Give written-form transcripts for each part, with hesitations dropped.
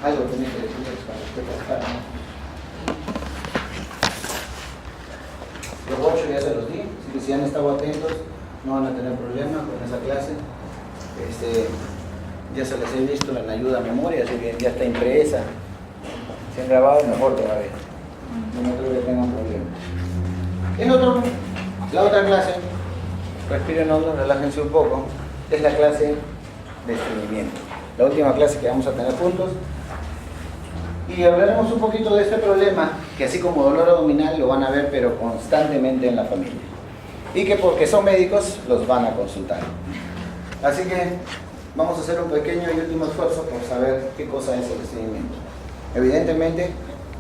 Algo tenés que decirles para respecto a esta, ¿no? Los 8 ya se los di, así que si han estado atentos no van a tener problemas con esa clase. Ya se les he visto en la ayuda a memoria, así que ya está impresa. Si han grabado, mejor todavía. No creo que tengan problemas. La otra clase, respiren hondo, relájense un poco, es la clase de estreñimiento. La última clase que vamos a tener juntos. Y hablaremos un poquito de este problema, que así como dolor abdominal lo van a ver, pero constantemente en la familia. Y que porque son médicos, los van a consultar. Así que vamos a hacer un pequeño y último esfuerzo por saber qué cosa es el estreñimiento. Evidentemente,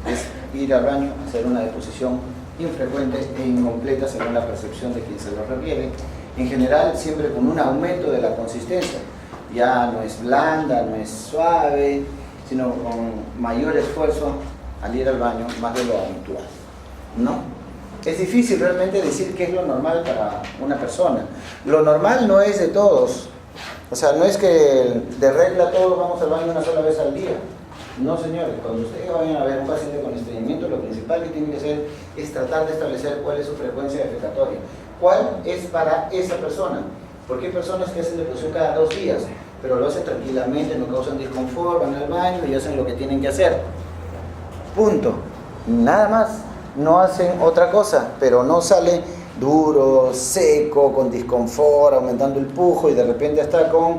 es ir al baño, hacer una deposición infrecuente e incompleta según la percepción de quien se lo refiere. En general, siempre con un aumento de la consistencia. Ya no es blanda, no es suave, sino con mayor esfuerzo al ir al baño, más de lo habitual, ¿no? Es difícil realmente decir qué es lo normal para una persona. Lo normal no es de todos. O sea, no es que de regla todos vamos al baño una sola vez al día. No, señores, cuando ustedes vayan a ver un paciente con estreñimiento, lo principal que tienen que hacer es tratar de establecer cuál es su frecuencia defecatoria. ¿Cuál es para esa persona? Porque hay personas que hacen deposición cada 2 días, pero lo hacen tranquilamente, no causan disconfort, van al baño y hacen lo que tienen que hacer. Punto. Nada más. No hacen otra cosa, pero no sale duro, seco, con disconfort, aumentando el pujo y de repente está con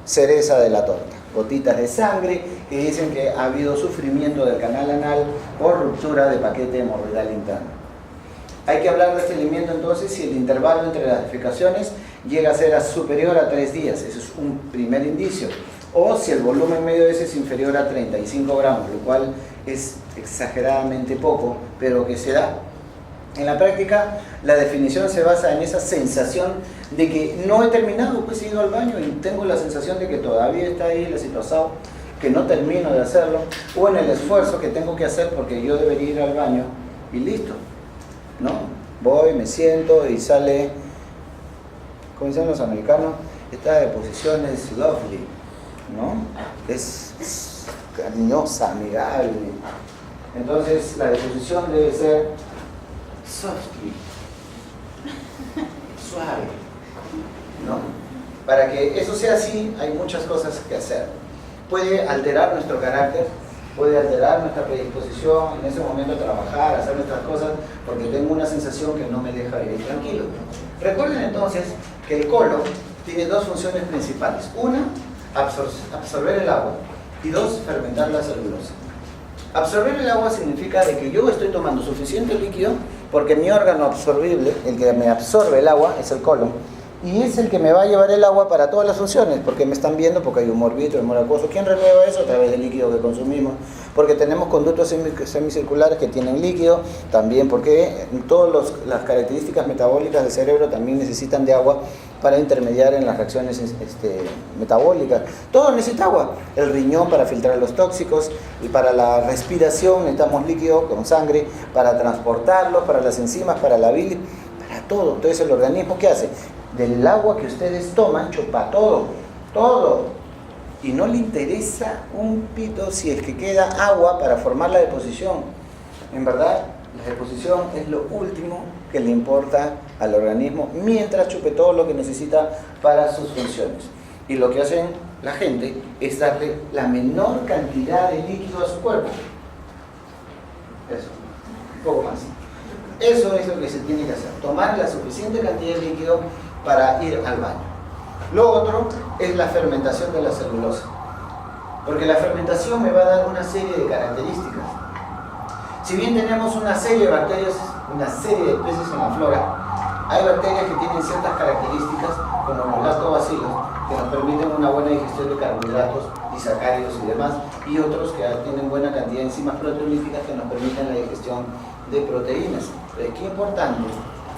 cereza de la torta. Gotitas de sangre que dicen que ha habido sufrimiento del canal anal por ruptura de paquete hemorroidal interno. Hay que hablar de estreñimiento entonces si el intervalo entre las defecaciones llega a ser superior a 3 días. Ese es un primer indicio. O si el volumen medio de ese es inferior a 35 gramos, lo cual es exageradamente poco, pero que se da. En la práctica, la definición se basa en esa sensación de que no he terminado, pues he ido al baño y tengo la sensación de que todavía está ahí el citosao, que no termino de hacerlo, o en el esfuerzo que tengo que hacer porque yo debería ir al baño y listo, ¿no? Voy, me siento y sale, como dicen los americanos, esta deposición es lovely, ¿no? Es cariñosa, amigable. Entonces la deposición debe ser softly, suave, ¿no? Para que eso sea así, hay muchas cosas que hacer. Puede alterar nuestro carácter, puede alterar nuestra predisposición en ese momento a trabajar, a hacer nuestras cosas, porque tengo una sensación que no me deja vivir tranquilo. Recuerden entonces que el colon tiene 2 funciones principales. Una, absorber el agua, y 2, fermentar la celulosa. Absorber el agua significa de que yo estoy tomando suficiente líquido porque mi órgano absorbible, el que me absorbe el agua, es el colon, y es el que me va a llevar el agua para todas las funciones, porque me están viendo, porque hay humor vitro, humor acuoso. ¿Quién renueva eso? A través del líquido que consumimos, porque tenemos conductos semicirculares que tienen líquido, también porque todas las características metabólicas del cerebro también necesitan de agua para intermediar en las reacciones metabólicas. Todo necesita agua. El riñón para filtrar los tóxicos, y para la respiración necesitamos líquido con sangre, para transportarlos, para las enzimas, para la bilis, para todo. Entonces el organismo, ¿qué hace? Del agua que ustedes toman, chupa todo, todo. Y no le interesa un pito si es que queda agua para formar la deposición. En verdad, la deposición es lo último que le importa al organismo mientras chupe todo lo que necesita para sus funciones. Y lo que hacen la gente es darle la menor cantidad de líquido a su cuerpo. Eso, un poco más. Eso es lo que se tiene que hacer, tomar la suficiente cantidad de líquido para ir al baño. Lo otro es la fermentación de la celulosa, porque la fermentación me va a dar una serie de características. Si bien tenemos una serie de bacterias, una serie de especies en la flora, hay bacterias que tienen ciertas características, como los lactobacilos, que nos permiten una buena digestión de carbohidratos, disacáridos y demás, y otros que tienen buena cantidad de enzimas proteolíticas que nos permiten la digestión de proteínas. Qué importante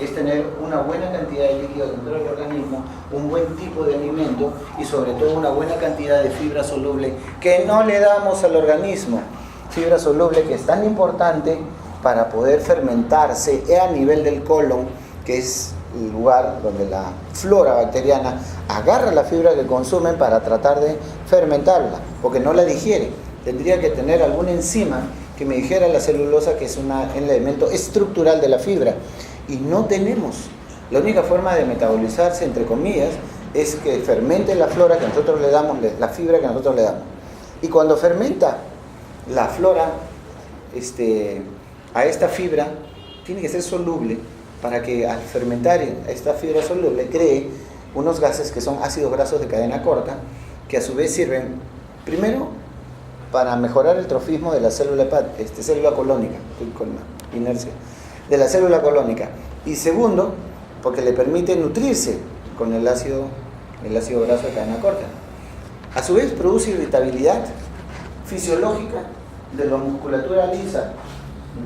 es tener una buena cantidad de líquido dentro del organismo, un buen tipo de alimento y sobre todo una buena cantidad de fibra soluble que no le damos al organismo. Fibra soluble que es tan importante para poder fermentarse a nivel del colon, que es el lugar donde la flora bacteriana agarra la fibra que consumen para tratar de fermentarla, porque no la digiere. tendría que tener alguna enzima que me dijera la celulosa que es un elemento estructural de la fibra. Y no tenemos. La única forma de metabolizarse, entre comillas, es que fermente la flora que nosotros le damos, la fibra que nosotros le damos. Y cuando fermenta la flora a esta fibra, tiene que ser soluble para que al fermentar esta fibra soluble cree unos gases que son ácidos grasos de cadena corta, que a su vez sirven, primero, para mejorar el trofismo de la célula colónica, con la inercia, de la célula colónica. Y segundo, porque le permite nutrirse con el ácido graso de cadena corta. A su vez produce irritabilidad fisiológica de la musculatura lisa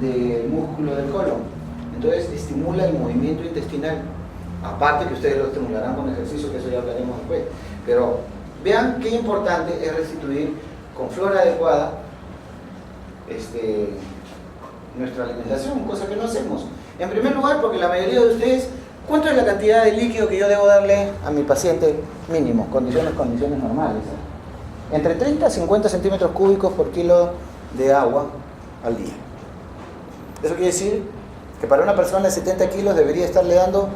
del músculo del colon. Entonces estimula el movimiento intestinal. Aparte que ustedes lo estimularán con ejercicio, que eso ya hablaremos después. Pero vean qué importante es restituir con flora adecuada nuestra alimentación, cosa que no hacemos. En primer lugar, porque la mayoría de ustedes, ¿cuánto es la cantidad de líquido que yo debo darle a mi paciente mínimo? Condiciones normales. Entre 30 a 50 centímetros cúbicos por kilo de agua al día. Eso quiere decir que para una persona de 70 kilos debería estarle dando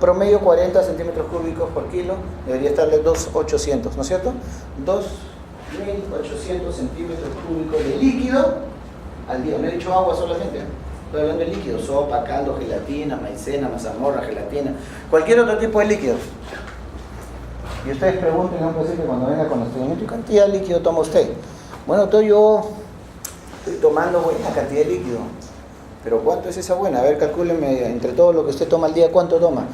promedio 40 centímetros cúbicos por kilo, debería estarle 2.800, ¿no es cierto? 2.800 centímetros cúbicos de líquido al día. No he dicho agua solamente, estoy hablando de líquido, sopa, caldo, gelatina, maicena, mazamorra, gelatina, cualquier otro tipo de líquido. Y ustedes pregunten a un paciente cuando venga con estreñimiento, ¿qué cantidad de líquido toma usted? Bueno, doctor, yo estoy tomando buena cantidad de líquido. ¿Pero cuánto es esa buena? A ver, calcúleme entre todo lo que usted toma al día, ¿cuánto toma?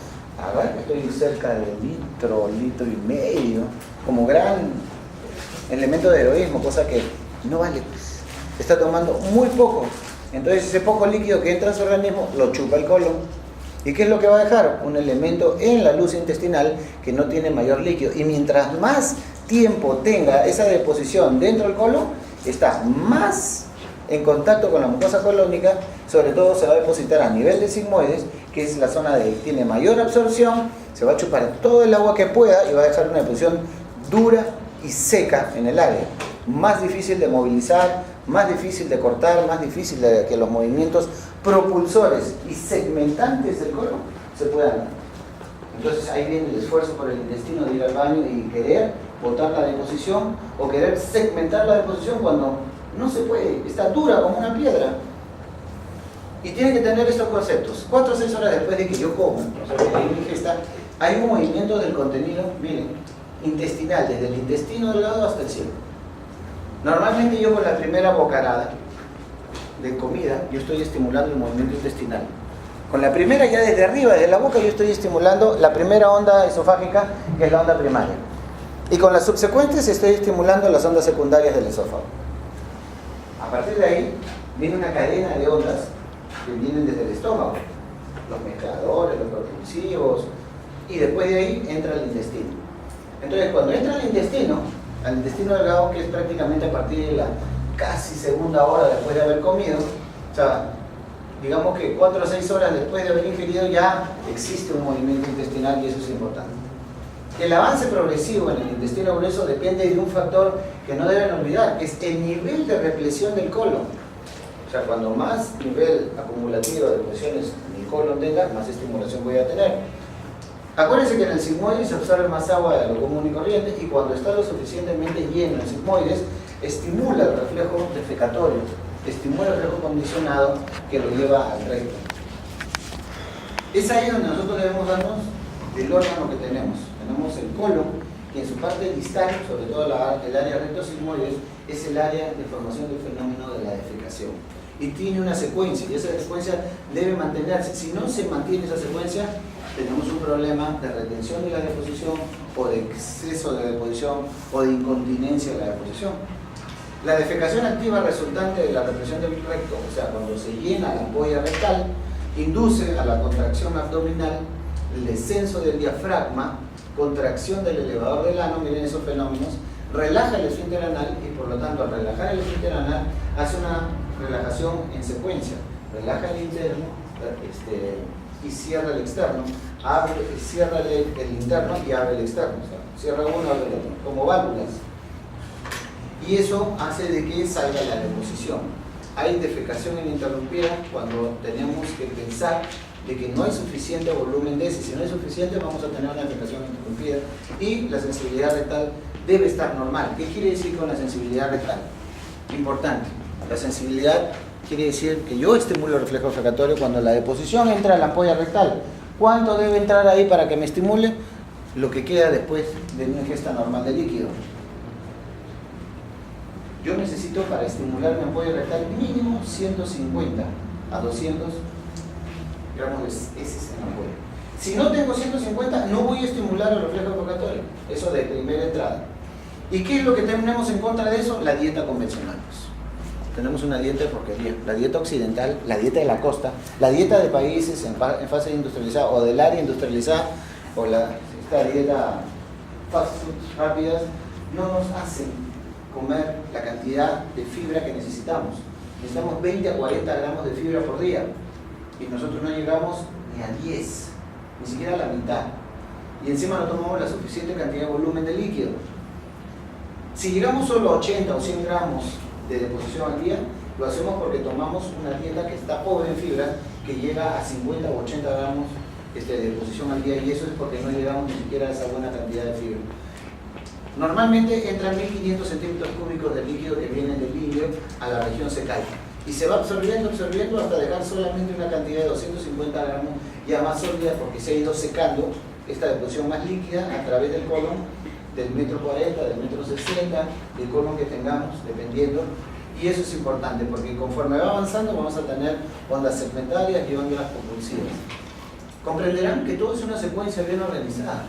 A ver, estoy cerca de litro y medio, como gran elemento de heroísmo, cosa que no vale. Está tomando muy poco. Entonces ese poco líquido que entra a su organismo lo chupa el colon. ¿Y qué es lo que va a dejar? Un elemento en la luz intestinal que no tiene mayor líquido. Y mientras más tiempo tenga esa deposición dentro del colon, está más en contacto con la mucosa colónica, sobre todo se va a depositar a nivel de sigmoides, que es la zona de tiene mayor absorción, se va a chupar todo el agua que pueda y va a dejar una deposición dura y seca en el área. Más difícil de movilizar, más difícil de cortar, más difícil de que los movimientos propulsores y segmentantes del colon se puedan dar. Entonces ahí viene el esfuerzo por el intestino de ir al baño y querer botar la deposición o querer segmentar la deposición cuando no se puede, está dura como una piedra. Y tiene que tener estos conceptos. 4 o 6 horas después de que yo como, o sea, que hay ingesta, hay un movimiento del contenido, miren, intestinal, desde el intestino delgado hasta el cielo. Normalmente yo con la primera bocarada de comida, yo estoy estimulando el movimiento intestinal. Con la primera, ya desde arriba, desde la boca, yo estoy estimulando la primera onda esofágica, que es la onda primaria. Y con las subsecuentes estoy estimulando las ondas secundarias del esófago. A partir de ahí, viene una cadena de ondas que vienen desde el estómago. Los mezcladores, los propulsivos, y después de ahí entra el intestino. Entonces, cuando entra al intestino delgado, que es prácticamente a partir de la casi segunda hora después de haber comido, o sea, digamos que 4 o 6 horas después de haber ingerido ya existe un movimiento intestinal y eso es importante. El avance progresivo en el intestino grueso depende de un factor que no deben olvidar, que es el nivel de represión del colon. O sea, cuando más nivel acumulativo de presiones en el colon tenga, más estimulación voy a tener. Acuérdense que en el sigmoide se absorbe más agua de lo común y corriente y cuando está lo suficientemente lleno el sigmoides, estimula el reflejo defecatorio, estimula el reflejo condicionado que lo lleva al recto. Es ahí donde nosotros debemos darnos del órgano que tenemos. Tenemos el colon, que en su parte distal, sobre todo el área rectosigmoides, es el área de formación del fenómeno de la defecación. Y tiene una secuencia, y esa secuencia debe mantenerse. Si no se mantiene esa secuencia, tenemos un problema de retención de la deposición, o de exceso de deposición, o de incontinencia de la deposición. La defecación activa resultante de la represión del recto, o sea, cuando se llena la ampolla rectal, induce a la contracción abdominal, el descenso del diafragma, contracción del elevador del ano, miren esos fenómenos, relaja el esfínter anal y por lo tanto al relajar el esfínter anal hace una relajación en secuencia, relaja el interno y cierra el externo, cierra el interno y abre el externo, o sea, cierra uno, abre el otro, como válvulas. y eso hace de que salga la deposición. Hay defecación ininterrumpida cuando tenemos que pensar de que no hay suficiente volumen de ese. Si no hay suficiente, vamos a tener una defecación ininterrumpida y la sensibilidad rectal debe estar normal. ¿Qué quiere decir con la sensibilidad rectal? Importante. La sensibilidad quiere decir que yo estimulo el reflejo defecatorio cuando la deposición entra a la ampolla rectal. ¿Cuánto debe entrar ahí para que me estimule? Lo que queda después de una ingesta normal de líquido. Yo necesito para estimular mi ampolla rectal mínimo 150 a 200 gramos de heces en la ampolla. Si no tengo 150, no voy a estimular el reflejo defecatorio. Eso de primera entrada. ¿Y qué es lo que tenemos en contra de eso? La dieta convencional. Tenemos una dieta de porquería. La dieta occidental, la dieta de la costa, la dieta de países en fase industrializada o del área industrializada, o esta dieta fast food rápidas, no nos hacen comer la cantidad de fibra que necesitamos. Necesitamos 20 a 40 gramos de fibra por día y nosotros no llegamos ni a 10, ni siquiera a la mitad, y encima no tomamos la suficiente cantidad de volumen de líquido. Si llegamos solo a 80 o 100 gramos de deposición al día, lo hacemos porque tomamos una dieta que está pobre en fibra, que llega a 50 o 80 gramos de deposición al día, y eso es porque no llegamos ni siquiera a esa buena cantidad de fibra. Normalmente entran 1500 centímetros cúbicos de líquido que vienen del líquido a la región secal y se va absorbiendo hasta dejar solamente una cantidad de 250 gramos ya más sólida, porque se ha ido secando esta deposición más líquida a través del colon del metro 40, del metro 60, del colon que tengamos, dependiendo. Y eso es importante porque conforme va avanzando vamos a tener ondas segmentarias y ondas compulsivas. Comprenderán que todo es una secuencia bien organizada.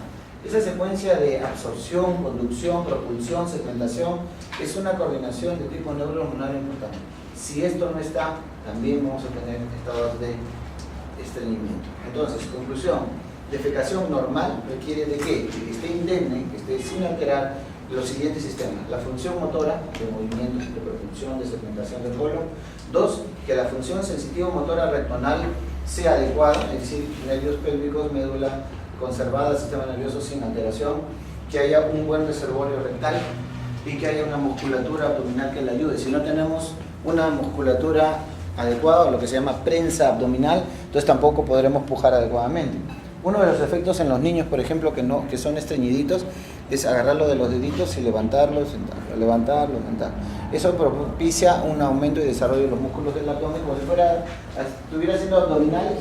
Esa secuencia de absorción, conducción, propulsión, segmentación es una coordinación de tipo neurohormonal importante. Si esto no está, también vamos a tener estados de estreñimiento. Entonces, conclusión, defecación normal requiere de que esté indemne, que esté sin alterar los siguientes sistemas: la función motora, de movimiento, de propulsión, de segmentación del colon. 2, que la función sensitivo-motora rectonal sea adecuada, es decir, nervios pélvicos, médula conservada, sistema nervioso sin alteración, que haya un buen reservorio rectal y que haya una musculatura abdominal que le ayude. Si no tenemos una musculatura adecuada, o lo que se llama prensa abdominal, entonces tampoco podremos pujar adecuadamente. Uno de los efectos en los niños, por ejemplo, que son estreñiditos, es agarrarlo de los deditos y levantarlo, sentarlo, levantarlo, sentarlo. Eso propicia un aumento y desarrollo de los músculos del abdomen, como si estuviera haciendo abdominales,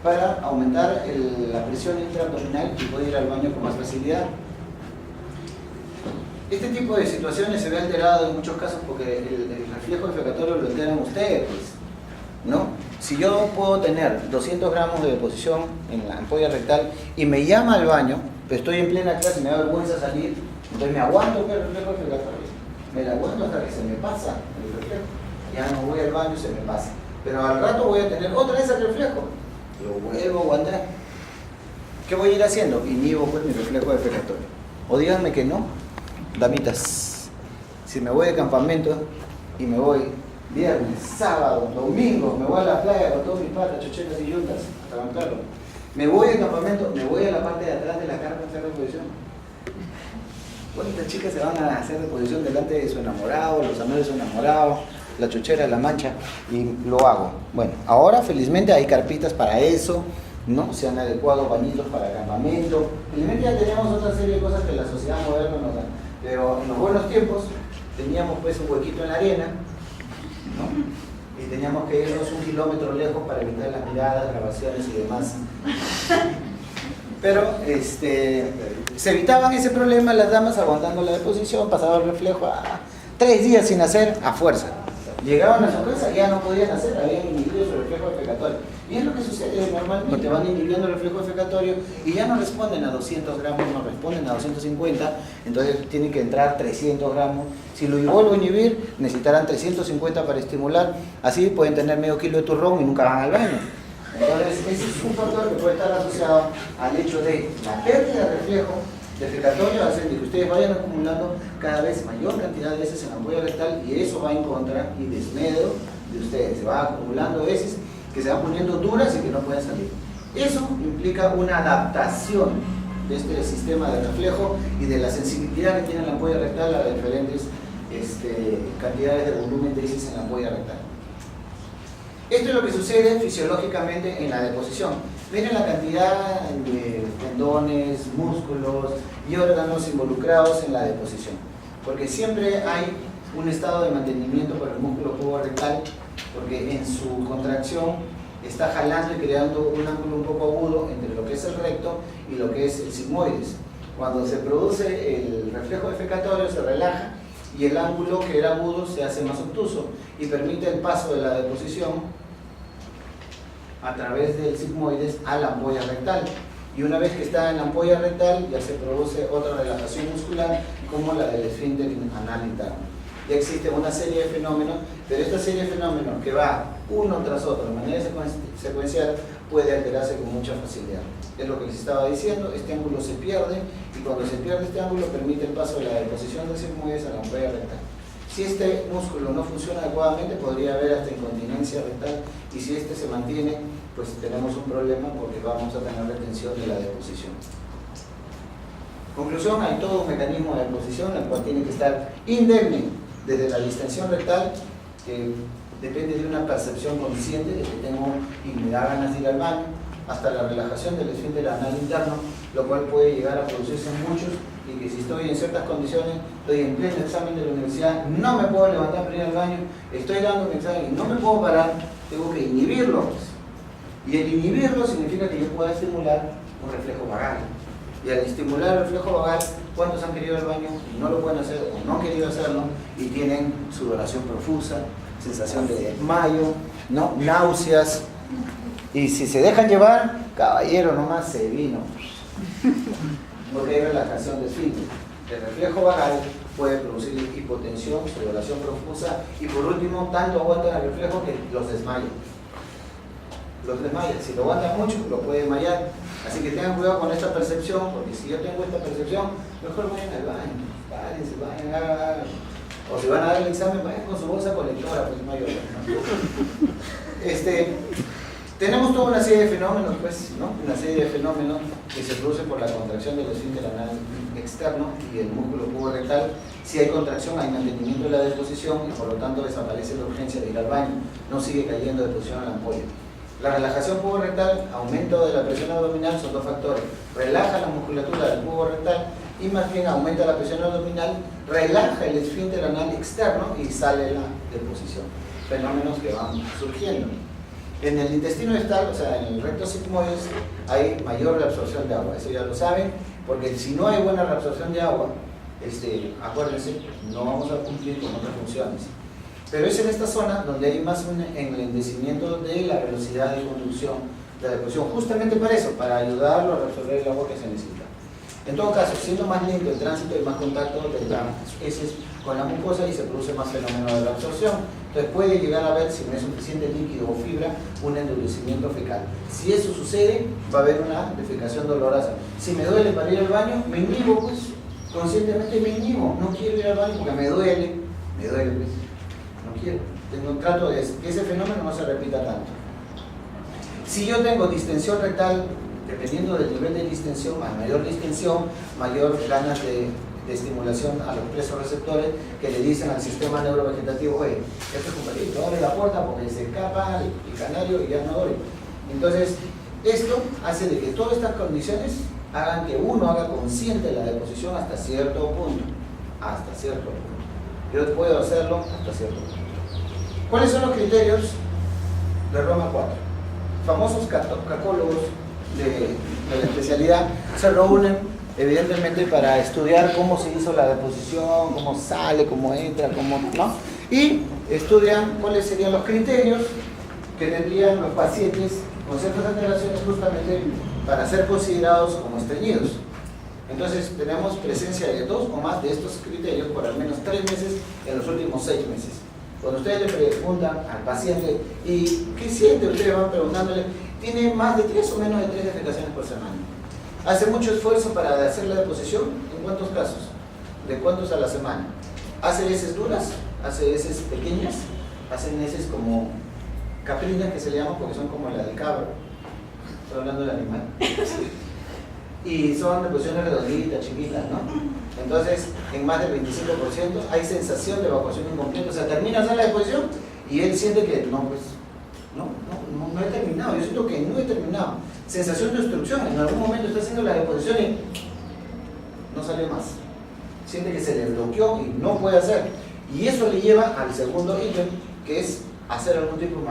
para aumentar la presión intraabdominal y poder ir al baño con más facilidad. Este tipo de situaciones se ve alterado en muchos casos porque el reflejo defecatorio lo alteran ustedes, ¿no? Si yo puedo tener 200 gramos de deposición en la ampolla rectal y me llama al baño, pero estoy en plena clase y me da vergüenza salir, entonces me aguanto el reflejo defecatorio, me la aguanto hasta que se me pasa el reflejo, ya no voy al baño, se me pasa, pero al rato voy a tener otra vez el reflejo, lo vuelvo a aguantar. ¿Qué voy a ir haciendo? Inhibo pues mi reflejo defecatorio. O díganme que no, damitas, si me voy de campamento y me voy viernes, sábado, domingo, me voy a la playa con todos mis patas, chochetas y yuntas, hasta bancarlo. Me voy de campamento, me voy a la parte de atrás de la carpa a hacer reposición. Bonitas chicas se van a hacer reposición delante de su enamorado, los amores de su enamorado, la chochera, la mancha, y lo hago. Bueno, ahora felizmente hay carpitas para eso, ¿no? Se han adecuado bañitos para campamento. Felizmente ya tenemos otra serie de cosas que la sociedad moderna nos da. Pero en los buenos tiempos teníamos pues un huequito en la arena, ¿no? Y teníamos que irnos 1 kilómetro lejos para evitar las miradas, grabaciones y demás. Pero se evitaban ese problema las damas aguantando la deposición, pasaba el reflejo 3 días sin hacer a fuerza. Llegaban a su casa y ya no podían hacer, habían inhibido su reflejo defecatorio. Y es lo que sucede normalmente, van inhibiendo el reflejo defecatorio y ya no responden a 200 gramos, no responden a 250, entonces tienen que entrar 300 gramos. Si lo vuelvo a inhibir, necesitarán 350 para estimular, así pueden tener medio kilo de turrón y nunca van al baño. Entonces, ese es un factor que puede estar asociado al hecho de la pérdida de reflejo defecatorio, hace que ustedes vayan acumulando cada vez mayor cantidad de heces en la ampolla rectal y eso va en contra y desmedro de ustedes. Se va acumulando heces que se van poniendo duras y que no pueden salir. Eso implica una adaptación de este sistema de reflejo y de la sensibilidad que tiene la ampolla rectal a diferentes cantidades de volumen de heces en la ampolla rectal. Esto es lo que sucede fisiológicamente en la deposición. Miren la cantidad de tendones, músculos y órganos involucrados en la deposición. Porque siempre hay un estado de mantenimiento por el músculo puborectal, porque en su contracción está jalando y creando un ángulo un poco agudo entre lo que es el recto y lo que es el sigmoides. Cuando se produce el reflejo defecatorio se relaja y el ángulo que era agudo se hace más obtuso y permite el paso de la deposición a través del sigmoides a la ampolla rectal. Y una vez que está en la ampolla rectal ya se produce otra relajación muscular como la del esfínter anal interno. Ya existe una serie de fenómenos, pero esta serie de fenómenos que va uno tras otro de manera secuencial puede alterarse con mucha facilidad. Es lo que les estaba diciendo, este ángulo se pierde y cuando se pierde este ángulo permite el paso de la deposición del sigmoides a la ampolla rectal. Si este músculo no funciona adecuadamente podría haber hasta incontinencia rectal y si este se mantiene pues tenemos un problema porque vamos a tener retención de la deposición. Conclusión, hay todo un mecanismo de deposición el cual tiene que estar indemne desde la distensión rectal, que depende de una percepción consciente de que tengo y me da ganas de ir al baño, hasta la relajación del esfínter anal interno, lo cual puede llegar a producirse en muchos, y que si estoy en ciertas condiciones, estoy en pleno examen de la universidad, no me puedo levantar para ir al baño, estoy dando un examen y no me puedo parar, tengo que inhibirlo. Y el inhibirlo significa que yo pueda estimular un reflejo vagal. Y al estimular el reflejo vagal, ¿cuántos han querido ir al baño y no lo pueden hacer o no han querido hacerlo y tienen sudoración profusa, sensación de desmayo, ¿no? Náuseas? Y si se dejan llevar, caballero, nomás se vino. Porque hay relajación de esfínter. El reflejo vagal puede producir hipotensión, sudoración profusa y por último, tanto aguantan el reflejo que los desmaya. Los desmaya. Si lo aguantan mucho, lo puede desmayar. Así que tengan cuidado con esta percepción, porque si yo tengo esta percepción, mejor vayan al baño. Párense, vayan, hagan. O si van a dar el examen, vayan con su bolsa colectora, pues no hay otra, ¿no? Tenemos toda una serie de fenómenos, pues, ¿no? Una serie de fenómenos que se producen por la contracción del esfínter anal externo y el músculo puborectal. Si hay contracción, hay mantenimiento de la deposición y por lo tanto desaparece la urgencia de ir al baño. No sigue cayendo deposición a la ampolla. La relajación puborectal, aumento de la presión abdominal, son dos factores. Relaja la musculatura del puborectal y más bien aumenta la presión abdominal, relaja el esfínter anal externo y sale la deposición. Fenómenos que van surgiendo. En el intestino distal, o sea, en el recto sigmoides, hay mayor reabsorción de agua. Eso ya lo saben, porque si no hay buena reabsorción de agua, acuérdense, no vamos a cumplir con otras funciones. Pero es en esta zona donde hay más un enlentecimiento de la velocidad de conducción de la deposición, justamente para eso, para ayudarlo a reabsorber el agua que se necesita. En todo caso, siendo más lento el tránsito y más contacto de las heces con la mucosa y se produce más fenómeno de la absorción. Entonces puede llegar a haber, si no es suficiente líquido o fibra, un endurecimiento fecal. Si eso sucede, va a haber una defecación dolorosa. Si me duele para ir al baño, me inhibo, pues, conscientemente me inhibo. No quiero ir al baño porque me duele, pues, no quiero. Trato de que ese fenómeno no se repita tanto. Si yo tengo distensión rectal, dependiendo del nivel de distensión, mayor distensión, mayor ganas de estimulación a los presos receptores que le dicen al sistema neurovegetativo, oye, esto es compatible, no abre la puerta porque se escapa el canario y ya no doy. Entonces, esto hace de que todas estas condiciones hagan que uno haga consciente la deposición hasta cierto punto. Hasta cierto punto. Yo puedo hacerlo hasta cierto punto. ¿Cuáles son los criterios de Roma 4? Famosos cacólogos de la especialidad se reúnen evidentemente para estudiar cómo se hizo la deposición, cómo sale, cómo entra, cómo no, y estudian cuáles serían los criterios que tendrían los pacientes con ciertas alteraciones justamente para ser considerados como estreñidos. Entonces tenemos presencia de 2 o más de estos criterios por al menos 3 meses en los últimos 6 meses. Cuando ustedes le preguntan al paciente, ¿y qué siente? Ustedes van preguntándole, ¿tiene más de 3 o menos de 3 defecaciones por semana? ¿Hace mucho esfuerzo para hacer la deposición? ¿En cuántos casos? ¿De cuántos a la semana? ¿Hace heces duras? ¿Hace heces pequeñas? ¿Hacen heces como caprinas que se le llaman porque son como la del cabro? Estoy hablando del animal. Y son deposiciones redonditas, chiquitas, ¿no? Entonces, en más del 25% hay sensación de evacuación incompleta. O sea, termina la deposición y él siente que no he terminado. Yo siento que no he terminado. Sensación de obstrucción. En algún momento está haciendo la deposición y no sale más. Siente que se le bloqueó y no puede hacer. Y eso le lleva al segundo ítem, que es hacer algún tipo de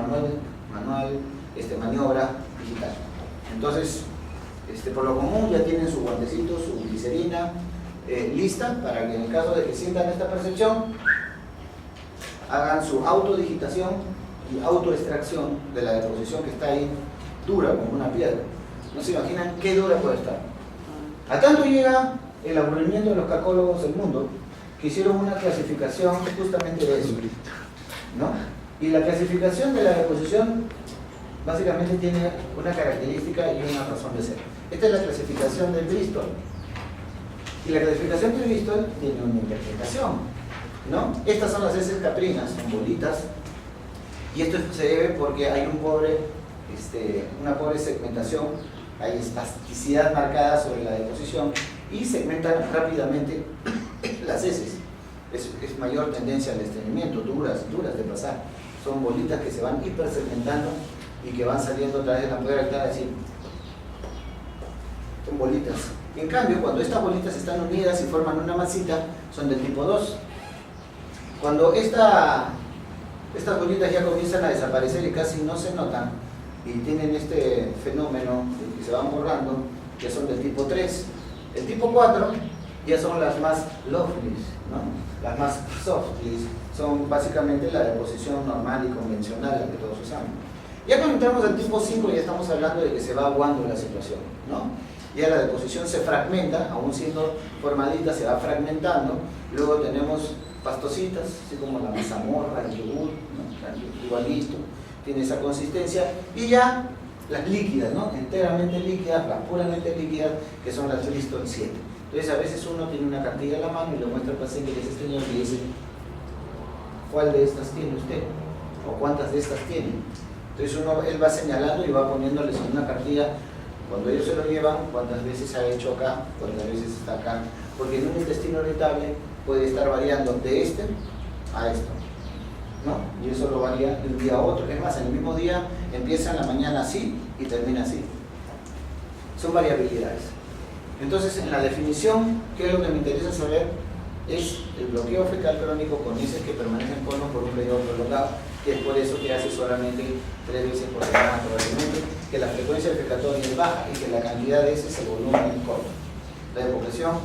maniobra digital. Entonces, por lo común ya tienen su guantecito, su glicerina lista para que en el caso de que sientan esta percepción, hagan su autodigitación y autoextracción de la deposición que está ahí dura como una piedra. No se imaginan qué dura puede estar. A tanto llega el aburrimiento de los cacólogos del mundo que hicieron una clasificación justamente de eso, ¿no? Y la clasificación de la deposición básicamente tiene una característica y una razón de ser. Esta es la clasificación del Bristol. Y la clasificación del Bristol tiene una interpretación, ¿no? Estas son las heces caprinas, son bolitas. Y esto se debe porque hay una pobre segmentación, hay espasticidad marcada sobre la deposición y segmentan rápidamente las heces. Es mayor tendencia al estreñimiento, duras de pasar. Son bolitas que se van hipersegmentando y que van saliendo a través de la ampolla rectal así. Son bolitas. En cambio, cuando estas bolitas están unidas y forman una masita, son del tipo 2. Cuando estas bolitas ya comienzan a desaparecer y casi no se notan, y tienen este fenómeno de que se van borrando, ya son del tipo 3. El tipo 4 ya son las más lovelies, ¿no? Las más softlies, son básicamente la deposición normal y convencional, la que todos usamos. Ya cuando entramos al tipo 5 ya estamos hablando de que se va aguando la situación, ¿no? Ya la deposición se fragmenta, aún siendo formadita se va fragmentando, luego tenemos pastositas, así como la mazamorra, el yogur, ¿no? Igualito, tiene esa consistencia, y ya las líquidas, ¿no? Enteramente líquidas, las puramente líquidas, que son las Bristol 7. Entonces a veces uno tiene una cartilla en la mano y le muestra al paciente que es este señor y dice, ¿cuál de estas tiene usted? ¿O cuántas de estas tiene? Entonces él va señalando y va poniéndoles en una cartilla, cuando ellos se lo llevan, cuántas veces ha hecho acá, cuántas veces está acá, porque en un intestino irritable puede estar variando de este a esto, ¿no? Y eso lo varía de un día a otro. Es más, en el mismo día empieza en la mañana así y termina así. Son variabilidades. Entonces, en la definición, ¿qué es lo que me interesa saber? Es el bloqueo fecal crónico con heces que permanecen colon por un periodo prolongado, que es por eso que hace solamente 3 veces por semana probablemente, que la frecuencia fecatoria es baja y que la cantidad de heces se volumen es corto. La defecación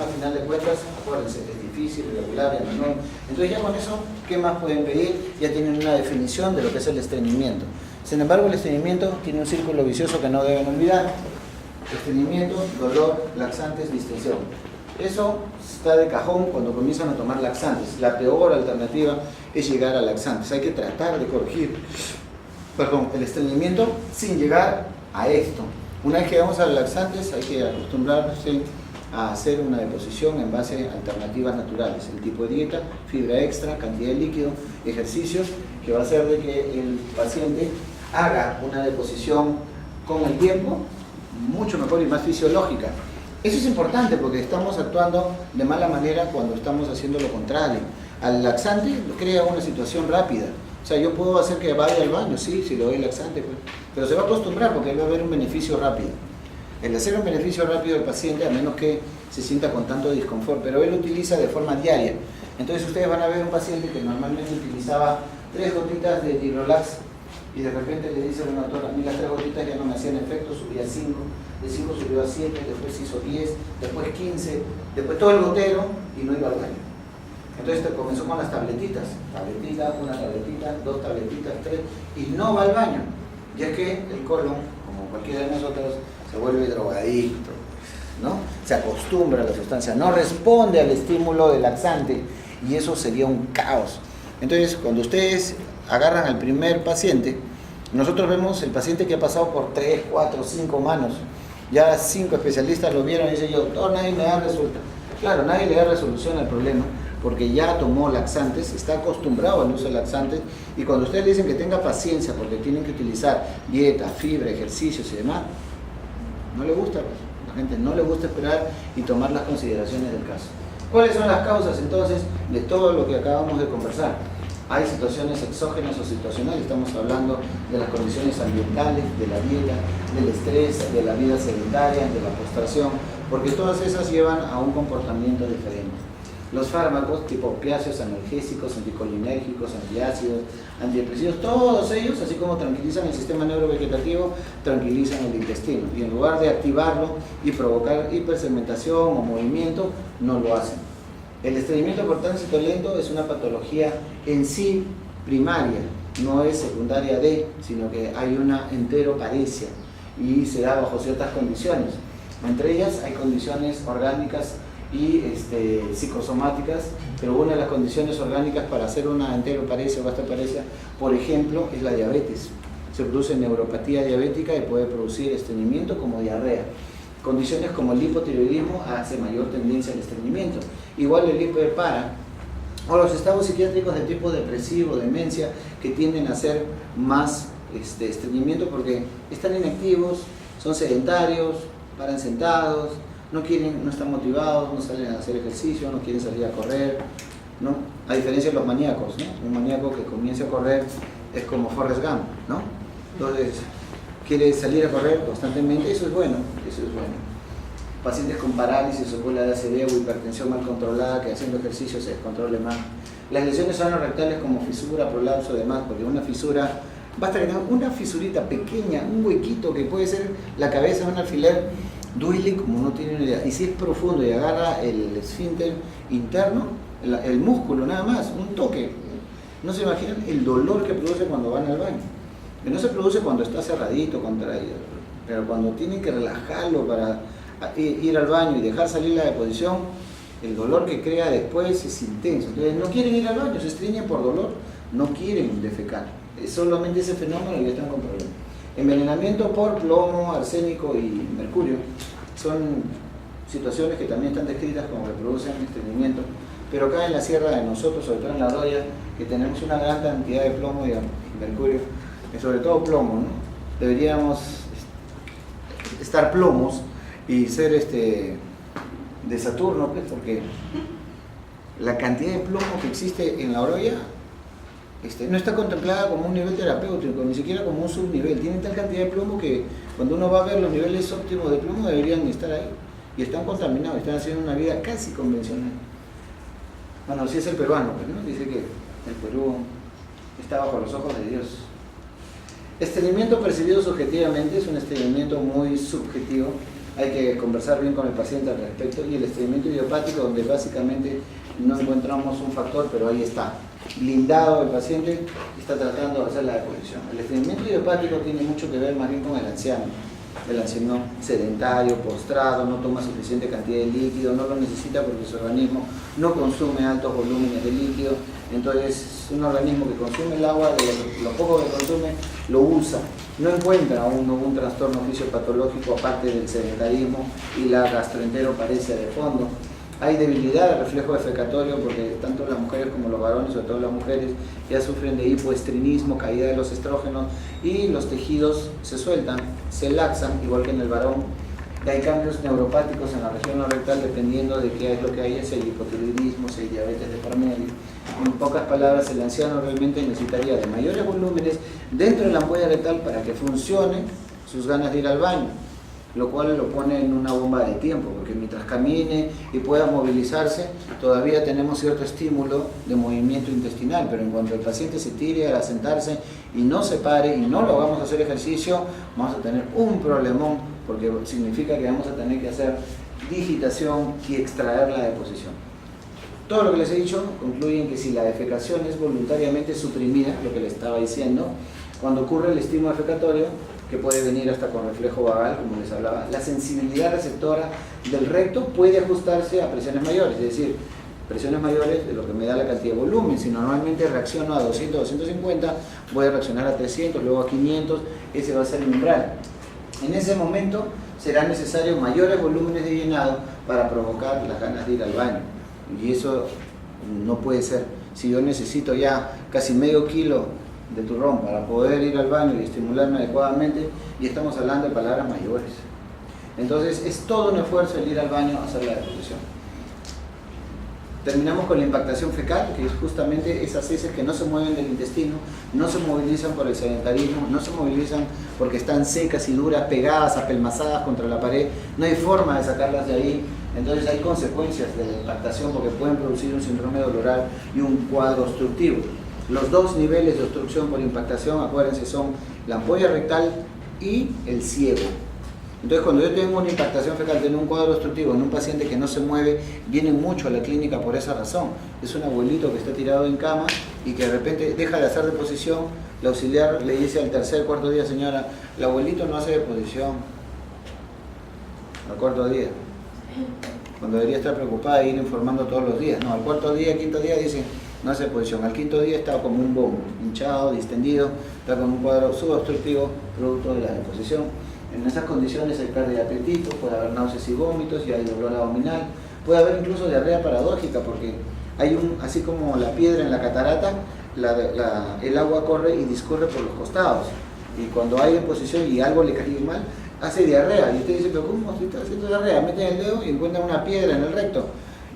al final de cuentas, acuérdense, es difícil, irregular, y menor. Entonces ya con eso, ¿qué más pueden pedir? Ya tienen una definición de lo que es el estreñimiento. Sin embargo, el estreñimiento tiene un círculo vicioso que no deben olvidar. Estreñimiento, dolor, laxantes, distensión. Eso está de cajón cuando comienzan a tomar laxantes. La peor alternativa es llegar a laxantes. Hay que tratar de corregir, el estreñimiento sin llegar a esto. Una vez que vamos a los laxantes, hay que acostumbrarse a hacer una deposición en base a alternativas naturales. El tipo de dieta, fibra extra, cantidad de líquido, ejercicios, que va a hacer de que el paciente haga una deposición con el tiempo mucho mejor y más fisiológica. Eso es importante porque estamos actuando de mala manera cuando estamos haciendo lo contrario. Al laxante crea una situación rápida. O sea, yo puedo hacer que vaya al baño, sí, si le doy laxante, pues, pero se va a acostumbrar porque él va a ver un beneficio rápido. El hacer un beneficio rápido al paciente, a menos que se sienta con tanto disconfort, pero él lo utiliza de forma diaria. Entonces ustedes van a ver un paciente que normalmente utilizaba 3 gotitas de Dibrolax y de repente le dice a una doctora, a mí las 3 gotitas ya no me hacían efecto, subía a 5, de 5 subió a 7, después hizo 10, después 15, después todo el gotero y no iba al baño. Entonces comenzó con las tabletitas, una tabletita, 2 tabletitas, 3, y no va al baño. Y es que el colon, como cualquiera de nosotros, se vuelve drogadicto, ¿no? Se acostumbra a la sustancia, no responde al estímulo del laxante, y eso sería un caos. Entonces, cuando ustedes agarran al primer paciente, nosotros vemos el paciente que ha pasado por 3, 4, 5 manos, ya 5 especialistas lo vieron y dicen, doctor, nadie me da resultado. Claro, nadie le da resolución al problema, porque ya tomó laxantes, está acostumbrado al uso de laxantes, y cuando ustedes le dicen que tenga paciencia porque tienen que utilizar dieta, fibra, ejercicios y demás, no le gusta, La gente no le gusta esperar y tomar las consideraciones del caso. ¿Cuáles son las causas entonces de todo lo que acabamos de conversar? Hay situaciones exógenas o situacionales, estamos hablando de las condiciones ambientales, de la dieta, del estrés, de la vida sedentaria, de la postración, porque todas esas llevan a un comportamiento diferente. Los fármacos tipo opiáceos, analgésicos, anticolinérgicos, antiácidos, antidepresivos, todos ellos, así como tranquilizan el sistema neurovegetativo, tranquilizan el intestino. Y en lugar de activarlo y provocar hipersegmentación o movimiento, no lo hacen. El estreñimiento por tránsito lento es una patología en sí primaria, no es secundaria de, sino que hay una enteroparesia y se da bajo ciertas condiciones. Entre ellas hay condiciones orgánicas y psicosomáticas, pero una de las condiciones orgánicas para hacer una enteroparesia o gastroparesia, por ejemplo, es la diabetes. Se produce neuropatía diabética y puede producir estreñimiento como diarrea. Condiciones como el hipotiroidismo hace mayor tendencia al estreñimiento. Igual el hiperpara o los estados psiquiátricos de tipo depresivo, demencia, que tienden a ser más estreñimiento porque están inactivos, son sedentarios, paran sentados, no están motivados, no salen a hacer ejercicio, no quieren salir a correr, ¿no? A diferencia de los maníacos, ¿no? Un maníaco que comience a correr es como Forrest Gump, ¿no? Entonces, quiere salir a correr constantemente, eso es bueno, eso es bueno. Pacientes con parálisis, secuela de ACV o hipertensión mal controlada, que haciendo ejercicio se descontrole más. Las lesiones anorrectales como fisura, prolapso, demás, porque una fisura, basta que tenga una fisurita pequeña, un huequito que puede ser la cabeza de un alfiler, duele como no tiene una idea. Y si es profundo y agarra el esfínter interno, el músculo nada más, un toque, no se imaginan el dolor que produce cuando van al baño. Que no se produce cuando está cerradito, contraído, pero cuando tienen que relajarlo para ir al baño y dejar salir la deposición, el dolor que crea después es intenso. Entonces no quieren ir al baño, se estreñen por dolor, no quieren defecar. Es solamente ese fenómeno y están con problemas. Envenenamiento por plomo, arsénico y mercurio son situaciones que también están descritas como que producen estreñimiento, pero acá en la sierra de nosotros, sobre todo en la Doya, que tenemos una gran cantidad de plomo y mercurio, y sobre todo plomo, ¿no? Deberíamos estar plomos y ser de Saturno, pues, porque la cantidad de plomo que existe en la Oroya no está contemplada como un nivel terapéutico, ni siquiera como un subnivel. Tienen tal cantidad de plomo que cuando uno va a ver los niveles óptimos de plomo deberían estar ahí. Y están contaminados, están haciendo una vida casi convencional. Bueno, así es el peruano, pues, ¿no? Dice que el Perú está bajo los ojos de Dios. Estreñimiento percibido subjetivamente es un estreñimiento muy subjetivo. Hay que conversar bien con el paciente al respecto. Y el estreñimiento idiopático, donde básicamente no encontramos un factor, pero ahí está. Blindado el paciente, está tratando de hacer la deposición. El estreñimiento idiopático tiene mucho que ver más bien con el anciano. El anciano sedentario, postrado, no toma suficiente cantidad de líquido, no lo necesita porque su organismo no consume altos volúmenes de líquido. Entonces es un organismo que consume el agua, de lo poco que consume lo usa. No encuentra un trastorno fisiopatológico aparte del sedentarismo y la gastroenteroparesia de fondo. Hay debilidad del reflejo defecatorio porque tanto las mujeres como los varones, sobre todo las mujeres, ya sufren de hipoestrinismo, caída de los estrógenos y los tejidos se sueltan, se laxan, igual que en el varón. Y hay cambios neuropáticos en la región rectal dependiendo de qué es lo que hay, si hay hipotiroidismo, si hay diabetes de por medio. En pocas palabras, el anciano realmente necesitaría de mayores volúmenes dentro de la ampolla rectal para que funcione sus ganas de ir al baño, lo cual lo pone en una bomba de tiempo, porque mientras camine y pueda movilizarse, todavía tenemos cierto estímulo de movimiento intestinal, pero en cuanto el paciente se tire a sentarse y no se pare y no lo vamos a hacer ejercicio, vamos a tener un problemón, porque significa que vamos a tener que hacer digitación y extraer la deposición. Todo lo que les he dicho concluye en que si la defecación es voluntariamente suprimida, lo que les estaba diciendo, cuando ocurre el estímulo defecatorio, que puede venir hasta con reflejo vagal, como les hablaba, la sensibilidad receptora del recto puede ajustarse a presiones mayores, es decir, presiones mayores de lo que me da la cantidad de volumen. Si normalmente reacciono a 200, 250, voy a reaccionar a 300, luego a 500, ese va a ser el umbral. En ese momento será necesario mayores volúmenes de llenado para provocar las ganas de ir al baño, y eso no puede ser. Si yo necesito ya casi medio kilo de turrón para poder ir al baño y estimularme adecuadamente, y estamos hablando de palabras mayores. Entonces es todo un esfuerzo el ir al baño a hacer la deposición. Terminamos con la impactación fecal, que es justamente esas heces que no se mueven del intestino, no se movilizan por el sedentarismo, no se movilizan porque están secas y duras, pegadas, apelmazadas contra la pared, no hay forma de sacarlas de ahí. Entonces hay consecuencias de la impactación porque pueden producir un síndrome doloral y un cuadro obstructivo. Los dos niveles de obstrucción por impactación, acuérdense, son la ampolla rectal y el ciego. Entonces, cuando yo tengo una impactación fecal, tengo un cuadro obstructivo en un paciente que no se mueve, viene mucho a la clínica por esa razón. Es un abuelito que está tirado en cama y que de repente deja de hacer deposición. La auxiliar le dice al tercer, cuarto día, señora, el abuelito no hace deposición. Al cuarto día. Cuando debería estar preocupada e ir informando todos los días. No, al cuarto día, quinto día, dice, no hace deposición. Al quinto día está como un bombo, hinchado, distendido, está con un cuadro subobstructivo producto de la deposición. En esas condiciones hay pérdida de apetito, puede haber náuseas y vómitos, y hay dolor abdominal, puede haber incluso diarrea paradójica, porque hay así como la piedra en la catarata, el agua corre y discurre por los costados, y cuando hay deposición y algo le cae mal, hace diarrea, y usted dice, pero ¿cómo está haciendo diarrea? Meten el dedo y encuentran una piedra en el recto,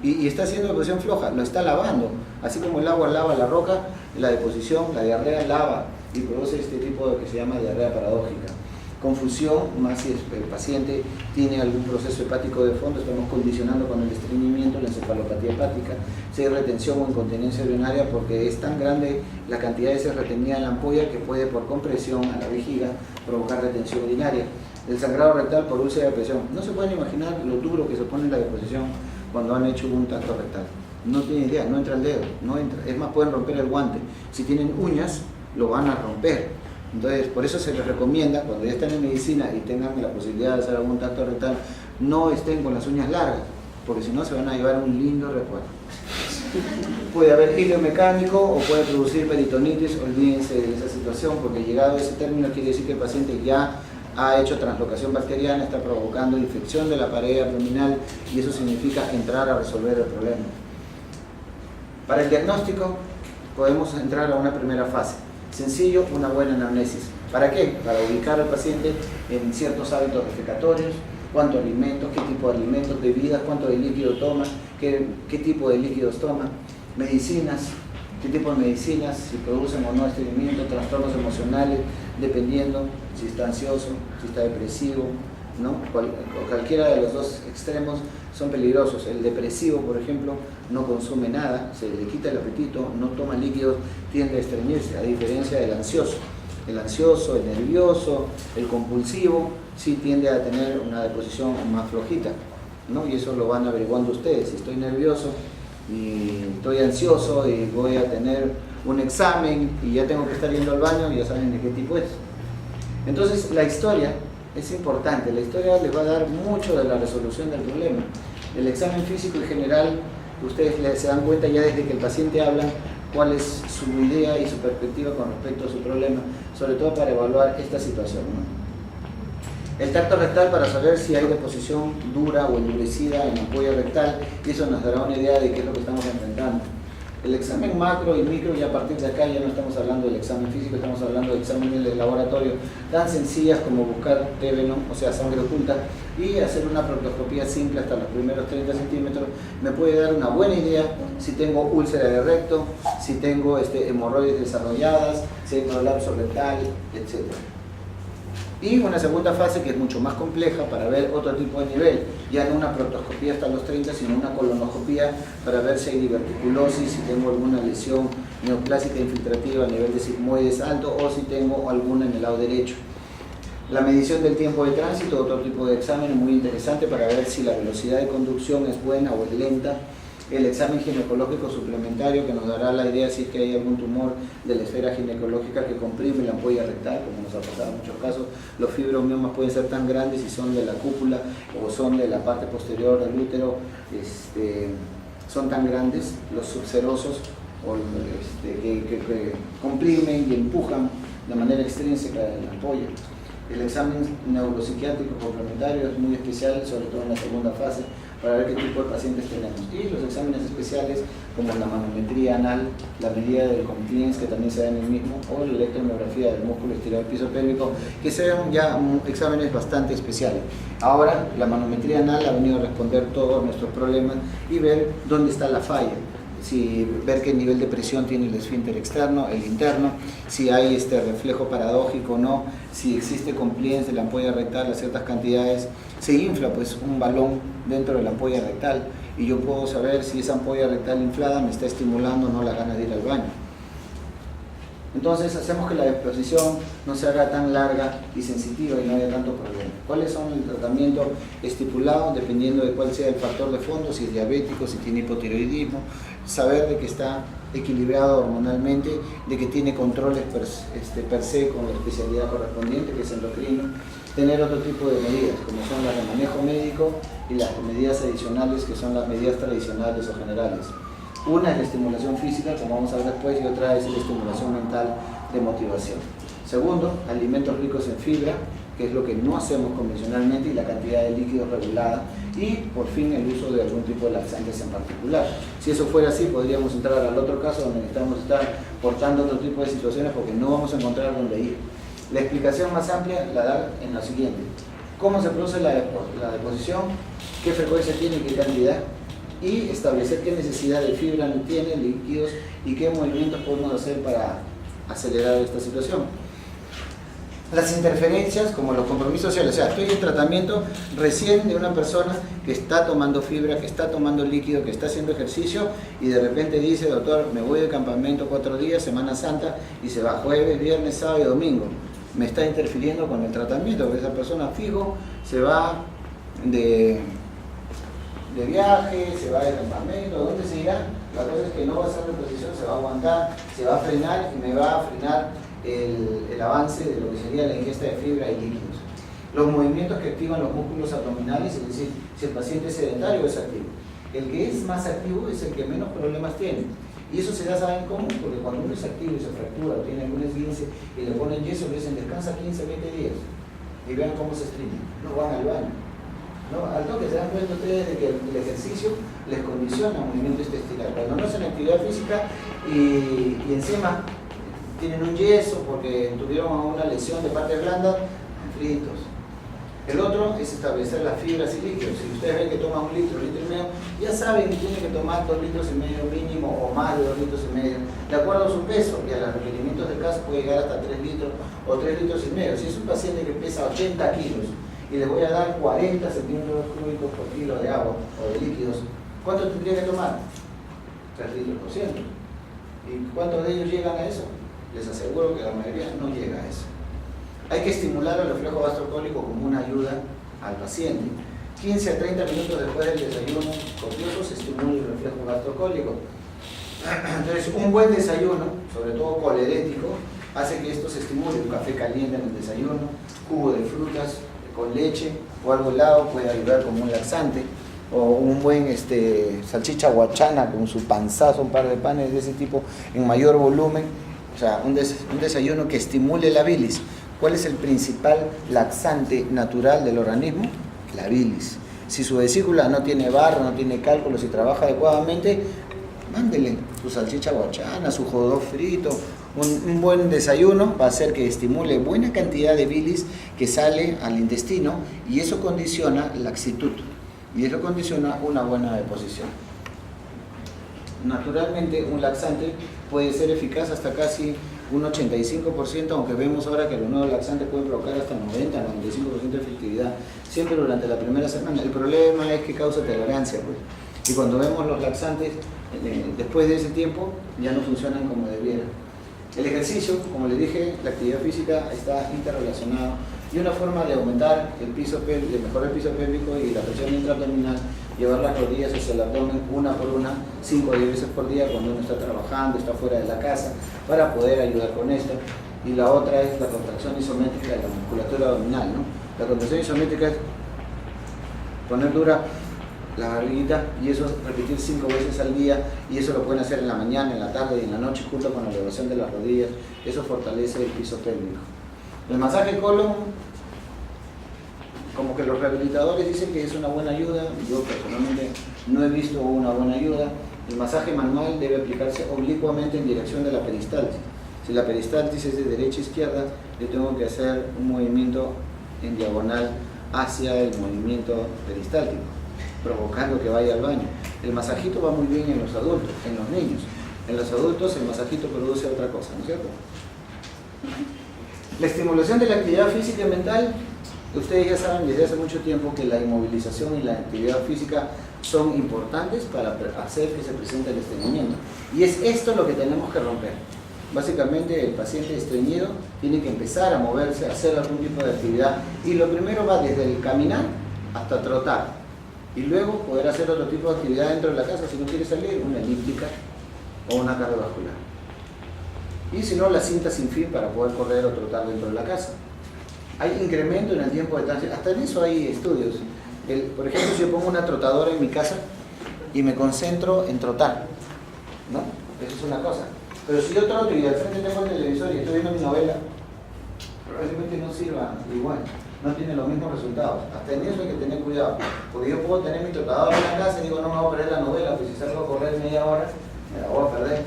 y está haciendo deposición floja, lo está lavando, así como el agua lava la roca, la deposición, la diarrea lava, y produce este tipo de que se llama diarrea paradójica. Confusión, más si el paciente tiene algún proceso hepático de fondo, estamos condicionando con el estreñimiento, la encefalopatía hepática, si hay retención o incontinencia urinaria, porque es tan grande la cantidad de heces retenida en la ampolla que puede por compresión a la vejiga provocar retención urinaria. El sangrado rectal por úlcera de presión. No se pueden imaginar lo duro que se pone en la deposición cuando han hecho un tacto rectal. No tienen idea, no entra el dedo, no entra. Es más, pueden romper el guante. Si tienen uñas, lo van a romper. Entonces, por eso se les recomienda, cuando ya están en medicina y tengan la posibilidad de hacer algún tacto rectal, no estén con las uñas largas, porque si no se van a llevar un lindo recuerdo. Puede haber hilo mecánico o puede producir peritonitis, olvídense de esa situación, porque llegado a ese término quiere decir que el paciente ya ha hecho translocación bacteriana, está provocando infección de la pared abdominal y eso significa entrar a resolver el problema. Para el diagnóstico podemos entrar a una primera fase. Sencillo, una buena anamnesis. ¿Para qué? Para ubicar al paciente en ciertos hábitos defecatorios, cuántos alimentos, qué tipo de alimentos, bebidas, cuánto de líquido toma, qué tipo de líquidos toma, medicinas, qué tipo de medicinas, si producen o no estreñimiento, trastornos emocionales, dependiendo si está ansioso, si está depresivo, ¿no? Cualquiera de los dos extremos son peligrosos. El depresivo, por ejemplo, no consume nada, se le quita el apetito, no toma líquidos, tiende a estreñirse, a diferencia del ansioso. El ansioso, el nervioso, el compulsivo, sí tiende a tener una deposición más flojita, ¿no? Y eso lo van averiguando ustedes. Si estoy nervioso y estoy ansioso y voy a tener un examen y ya tengo que estar yendo al baño, ya saben de qué tipo es. Entonces, la historia es importante, la historia les va a dar mucho de la resolución del problema. El examen físico en general, ustedes se dan cuenta ya desde que el paciente habla cuál es su idea y su perspectiva con respecto a su problema, sobre todo para evaluar esta situación, ¿no? El tacto rectal para saber si hay deposición dura o endurecida en la ampolla rectal, y eso nos dará una idea de qué es lo que estamos enfrentando. El examen macro y micro, ya a partir de acá ya no estamos hablando del examen físico, estamos hablando de exámenes de laboratorio tan sencillas como buscar TB, o sea, sangre oculta, y hacer una proctoscopía simple hasta los primeros 30 centímetros. Me puede dar una buena idea si tengo úlcera de recto, si tengo hemorroides desarrolladas, si hay prolapso rectal, etc. Y una segunda fase que es mucho más compleja para ver otro tipo de nivel, ya no una proctoscopía hasta los 30, sino una colonoscopía para ver si hay diverticulosis, si tengo alguna lesión neoplásica infiltrativa a nivel de sigmoides alto o si tengo alguna en el lado derecho. La medición del tiempo de tránsito, otro tipo de examen muy interesante para ver si la velocidad de conducción es buena o es lenta. El examen ginecológico suplementario que nos dará la idea si es que hay algún tumor de la esfera ginecológica que comprime la ampolla rectal, como nos ha pasado en muchos casos. Los fibromiomas pueden ser tan grandes si son de la cúpula o son de la parte posterior del útero, son tan grandes, los subserosos, o que comprimen y empujan de manera extrínseca en la ampolla. El examen neuropsiquiátrico complementario es muy especial, sobre todo en la segunda fase, para ver qué tipo de pacientes tenemos. Y los exámenes especiales como la manometría anal, la medida del compliance que también se da en el mismo, o la electromiografía del músculo estirado del piso pélvico, que sean ya exámenes bastante especiales. Ahora la manometría anal ha venido a responder todos nuestros problemas y ver dónde está la falla. Ver qué nivel de presión tiene el esfínter externo, el interno, si hay reflejo paradójico o no, si existe compliance de la ampolla rectal a ciertas cantidades, se infla pues un balón dentro de la ampolla rectal y yo puedo saber si esa ampolla rectal inflada me está estimulando o no la gana de ir al baño. Entonces hacemos que la exposición no se haga tan larga y sensitiva y no haya tanto problema. ¿Cuáles son el tratamiento estipulado? Dependiendo de cuál sea el factor de fondo, si es diabético, si tiene hipotiroidismo, saber de que está equilibrado hormonalmente, de que tiene controles per se con la especialidad correspondiente, que es endocrino, tener otro tipo de medidas, como son las de manejo médico y las medidas adicionales, que son las medidas tradicionales o generales. Una es la estimulación física, como vamos a ver después, y otra es la estimulación mental de motivación. Segundo, alimentos ricos en fibra, que es lo que no hacemos convencionalmente, y la cantidad de líquidos regulada, y por fin el uso de algún tipo de laxantes en particular. Si eso fuera así, podríamos entrar al otro caso donde necesitamos estar portando otro tipo de situaciones porque no vamos a encontrar dónde ir. La explicación más amplia la da en lo siguiente: cómo se produce la deposición, qué frecuencia tiene y qué cantidad, y establecer qué necesidad de fibra tiene, líquidos, y qué movimientos podemos hacer para acelerar esta situación. Las interferencias, como los compromisos sociales, o sea, estoy en tratamiento recién de una persona que está tomando fibra, que está tomando líquido, que está haciendo ejercicio y de repente dice: doctor, me voy de campamento 4 días, Semana Santa, y se va jueves, viernes, sábado y domingo. Me está interfiriendo con el tratamiento, porque esa persona fijo se va de viaje, se va de campamento, ¿dónde se irá? La cosa es que no va a hacer reposición, se va a aguantar, se va a frenar y me va a frenar el avance de lo que sería la ingesta de fibra y líquidos. Los movimientos que activan los músculos abdominales, es decir, si el paciente es sedentario o es activo. El que es más activo es el que menos problemas tiene. Y eso se da, ¿saben cómo? Porque cuando uno es activo y se fractura o tiene algún esguince y le ponen yeso, le dicen descansa 15, 20 días. Y vean cómo se estriñen. No van al baño. ¿No? Al toque se dan cuenta ustedes de que el ejercicio les condiciona el movimiento intestinal. Cuando no hacen actividad física y encima tienen un yeso porque tuvieron una lesión de partes blandas, fritos. El otro es establecer las fibras y líquidos. Si ustedes ven que toman 1 litro, 1,5 litros, ya saben que tienen que tomar 2,5 litros mínimo o más de 2,5 litros, de acuerdo a su peso, y a los requerimientos del caso puede llegar hasta 3 litros o 3,5 litros. Si es un paciente que pesa 80 kilos y le voy a dar 40 centímetros cúbicos por kilo de agua o de líquidos, ¿cuánto tendría que tomar? 3 litros por ciento. ¿Y cuántos de ellos llegan a eso? Les aseguro que la mayoría no llega a eso. Hay que estimular el reflejo gastrocólico como una ayuda al paciente. 15 a 30 minutos después del desayuno copioso se estimula el reflejo gastrocólico. Entonces, un buen desayuno, sobre todo colerético, hace que esto se estimule. Un café caliente en el desayuno, jugo de frutas con leche o algo helado puede ayudar como un laxante. O un buen salchicha guachana con su panzazo, un par de panes de ese tipo en mayor volumen. O sea, un desayuno que estimule la bilis. ¿Cuál es el principal laxante natural del organismo? La bilis. Si su vesícula no tiene barro, no tiene cálculos y trabaja adecuadamente, mándele su salchicha guachana, su jodó frito. Un buen desayuno va a hacer que estimule buena cantidad de bilis que sale al intestino, y eso condiciona laxitud. Y eso condiciona una buena deposición. Naturalmente, un laxante puede ser eficaz hasta casi un 85%, aunque vemos ahora que los nuevos laxantes pueden provocar hasta 90-95% de efectividad, siempre durante la primera semana. El problema es que causa tolerancia, pues. Y cuando vemos los laxantes, después de ese tiempo, ya no funcionan como debieran. El ejercicio, como les dije, la actividad física está interrelacionada, y una forma de aumentar el piso pélvico, de mejorar el piso pélvico y la presión intraabdominal, llevar las rodillas hacia el abdomen una por una, 5 o 10 veces por día cuando uno está trabajando, está fuera de la casa, para poder ayudar con esto. Y la otra es la contracción isométrica de la musculatura abdominal, ¿no? La contracción isométrica es poner dura la barriguita, y eso repetir 5 veces al día, y eso lo pueden hacer en la mañana, en la tarde y en la noche, junto con la elevación de las rodillas. Eso fortalece el piso pélvico. El masaje colon como que los rehabilitadores dicen que es una buena ayuda. Yo personalmente no he visto una buena ayuda. El masaje manual debe aplicarse oblicuamente en dirección de la peristalsis. Si la peristalsis es de derecha a izquierda, yo tengo que hacer un movimiento en diagonal hacia el movimiento peristáltico, provocando que vaya al baño. El masajito va muy bien en los adultos, en los niños. En los adultos el masajito produce otra cosa, ¿no es cierto? La estimulación de la actividad física y mental. Ustedes ya saben desde hace mucho tiempo que la inmovilización y la actividad física son importantes para hacer que se presente el estreñimiento. Y es esto lo que tenemos que romper. Básicamente el paciente estreñido tiene que empezar a moverse, a hacer algún tipo de actividad. Y lo primero va desde el caminar hasta trotar. Y luego poder hacer otro tipo de actividad dentro de la casa. Si no quiere salir, una elíptica o una cardiovascular. Y si no, la cinta sin fin para poder correr o trotar dentro de la casa. Hay incremento en el tiempo de tránsito, hasta en eso hay estudios. Por ejemplo, si yo pongo una trotadora en mi casa y me concentro en trotar, ¿no? Eso es una cosa. Pero si yo troto y al frente tengo el televisor y estoy viendo mi novela, probablemente no sirva igual, no tiene los mismos resultados. Hasta en eso hay que tener cuidado, porque yo puedo tener mi trotadora en la casa y digo, no me voy a perder la novela, pues si salgo a correr media hora, me la voy a perder.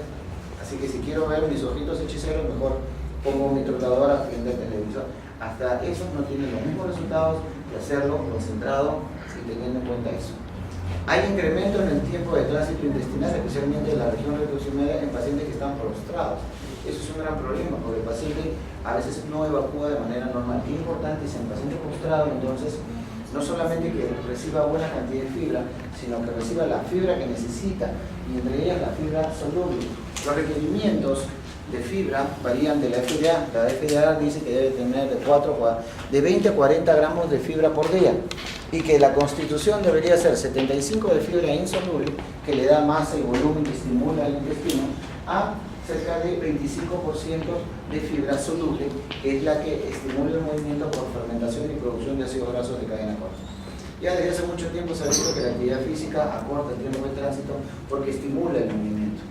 Así que si quiero ver mis ojitos hechiceros, mejor pongo mi trotadora frente al televisor. Hasta eso no tiene los mismos resultados de hacerlo concentrado y teniendo en cuenta eso. Hay incremento en el tiempo de tránsito intestinal, especialmente en la región retrocmedia en pacientes que están prostrados. Eso es un gran problema, porque el paciente a veces no evacúa de manera normal. Qué importante es en el paciente postrado, entonces, no solamente que reciba buena cantidad de fibra, sino que reciba la fibra que necesita, y entre ellas la fibra soluble. Los requerimientos de fibra varían de la FDA. La FDA dice que debe tener de 20 a 40 gramos de fibra por día, y que la constitución debería ser 75 de fibra insoluble, que le da masa y volumen que estimula el intestino, a cerca de 25% de fibra soluble, que es la que estimula el movimiento por fermentación y producción de ácidos grasos de cadena corta. Ya desde hace mucho tiempo se ha visto que la actividad física acorta el tiempo de tránsito porque estimula el movimiento.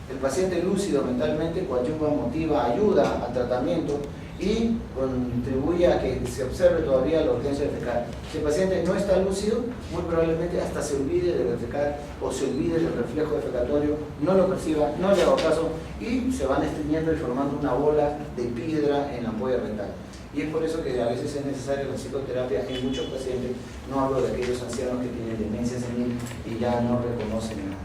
El paciente lúcido mentalmente coadyuva, motiva, ayuda al tratamiento y contribuye a que se observe todavía la urgencia de defecar. Si el paciente no está lúcido, muy probablemente hasta se olvide de defecar o se olvide del reflejo defecatorio, no lo perciba, no le haga caso y se van estreñiendo y formando una bola de piedra en la ampolla rectal. Y es por eso que a veces es necesaria la psicoterapia en muchos pacientes. No hablo de aquellos ancianos que tienen demencia senil y ya no reconocen nada.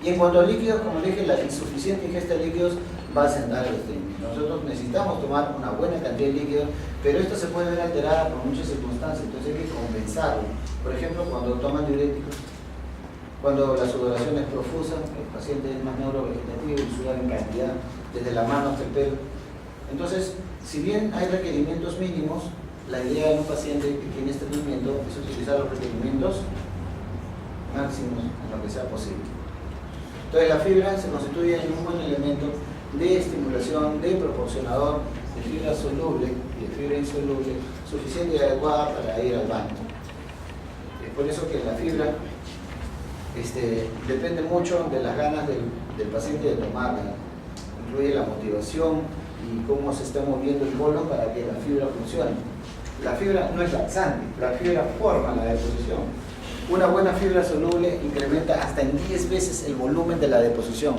Y en cuanto a líquidos, como dije, la insuficiente ingesta de líquidos va a sentar el estreñimiento. Nosotros necesitamos tomar una buena cantidad de líquidos, pero esto se puede ver alterada por muchas circunstancias, entonces hay que compensarlo. Por ejemplo, cuando toman diuréticos, cuando la sudoración es profusa, el paciente es más neurovegetativo y suda en cantidad, desde la mano hasta el pelo. Entonces, si bien hay requerimientos mínimos, la idea de un paciente que tiene estreñimiento es utilizar los requerimientos máximos en lo que sea posible. Entonces la fibra se constituye en un buen elemento de estimulación, de proporcionador de fibra soluble y de fibra insoluble suficiente y adecuada para ir al baño. Es por eso que la fibra depende mucho de las ganas del paciente de tomarla. Incluye la motivación y cómo se está moviendo el colon para que la fibra funcione. La fibra no es laxante, la fibra forma la deposición. Una buena fibra soluble incrementa hasta en 10 veces el volumen de la deposición.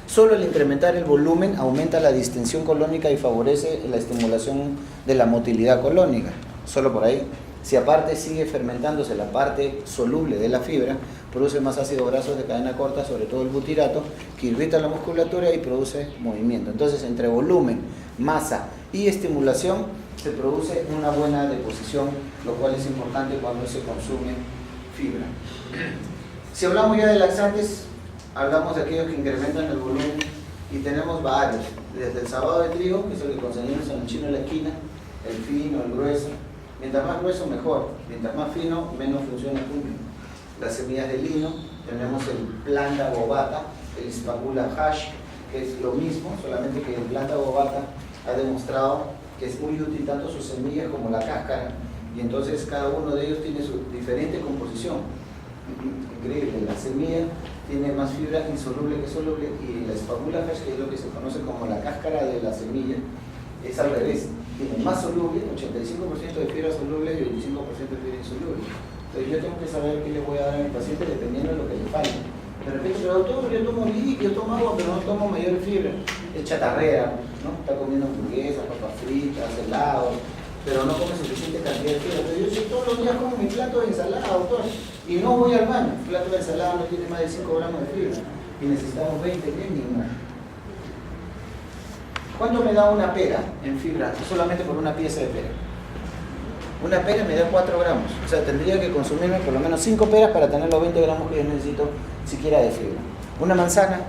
Solo el incrementar el volumen aumenta la distensión colónica y favorece la estimulación de la motilidad colónica. Solo por ahí. Si aparte sigue fermentándose la parte soluble de la fibra, produce más ácidos grasos de cadena corta, sobre todo el butirato, que irrita la musculatura y produce movimiento. Entonces, entre volumen, masa y estimulación, se produce una buena deposición, lo cual es importante cuando se consume fibra. Si hablamos ya de laxantes, hablamos de aquellos que incrementan el volumen y tenemos varios, desde el sabado de trigo, que es el que conseguimos en el chino de la esquina, el fino, el grueso. Mientras más grueso mejor, mientras más fino menos funciona cumple. Las semillas de lino, tenemos el planta bovata, el spagula hash, que es lo mismo, solamente que el planta bovata ha demostrado que es muy útil tanto sus semillas como la cáscara, y entonces cada uno de ellos tiene su diferente composición. Increíble, la semilla tiene más fibra insoluble que soluble, y la spagula hash, que es lo que se conoce como la cáscara de la semilla, es al revés. tiene más soluble, 85% de fibra soluble y 25% de fibra insoluble. Entonces yo tengo que saber qué le voy a dar a mi paciente dependiendo de lo que le falte. De repente, pero doctor, yo tomo líquido, yo tomo agua, pero no tomo mayor fibra. Es chatarrera, ¿no? Está comiendo hamburguesas, papas fritas, helados, pero no come suficiente cantidad de fibra. Entonces yo sí, todos los días como mi plato de ensalada, doctor, y no voy al baño. El plato de ensalada no tiene más de 5 gramos de fibra y necesitamos 20 mínimo. ¿Cuánto me da una pera en fibra solamente por una pieza de pera? Una pera me da 4 gramos, o sea, tendría que consumirme por lo menos 5 peras para tener los 20 gramos que yo necesito siquiera de fibra. Una manzana,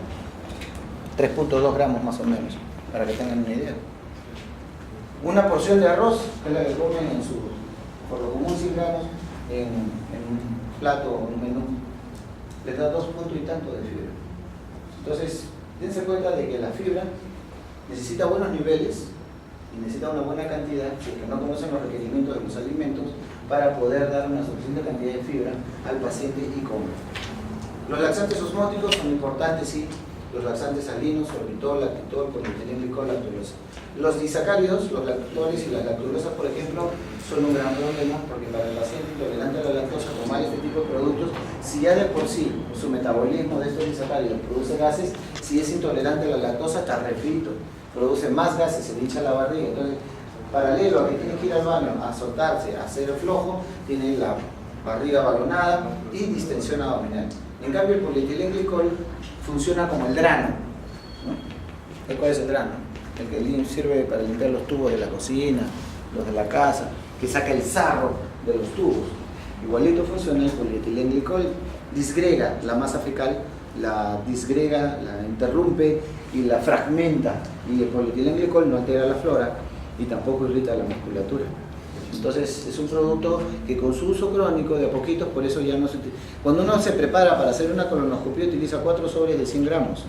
3.2 gramos más o menos, para que tengan una idea. Una porción de arroz, que es la que comen en su, por lo común 100 gramos, en un plato o un menú, les da 2 puntos y tanto de fibra. Entonces, dense cuenta de que la fibra necesita buenos niveles y necesita una buena cantidad, porque no conocen los requerimientos de los alimentos, para poder dar una suficiente cantidad de fibra al paciente y comer. Los laxantes osmóticos son importantes, sí, los laxantes salinos, sorbitol, lactitol, polietilenglicol, lactulosa. Los disacáridos, los lactoles y las lactulosas, por ejemplo, son un gran problema porque para el paciente intolerante a la lactosa tomar este tipo de productos, si ya de por sí su metabolismo de estos disacáridos produce gases, si es intolerante a la lactosa, está refrito, produce más gases, se le hincha la barriga. Entonces, paralelo a que tiene que ir al baño a soltarse, a hacer flojo, tiene la barriga balonada y distensión abdominal. En cambio, el polietilenglicol funciona como el drano, ¿no? ¿Cuál es el drano? El que sirve para limpiar los tubos de la cocina, los de la casa, que saca el sarro de los tubos. Igualito funciona el polietilenglicol, disgrega la masa fecal, la disgrega, la interrumpe y la fragmenta, y el polietilenglicol no altera la flora y tampoco irrita la musculatura. Entonces es un producto que con su uso crónico de a poquitos, por eso ya no se utiliza. Cuando uno se prepara para hacer una colonoscopia utiliza 4 sobres de 100 gramos,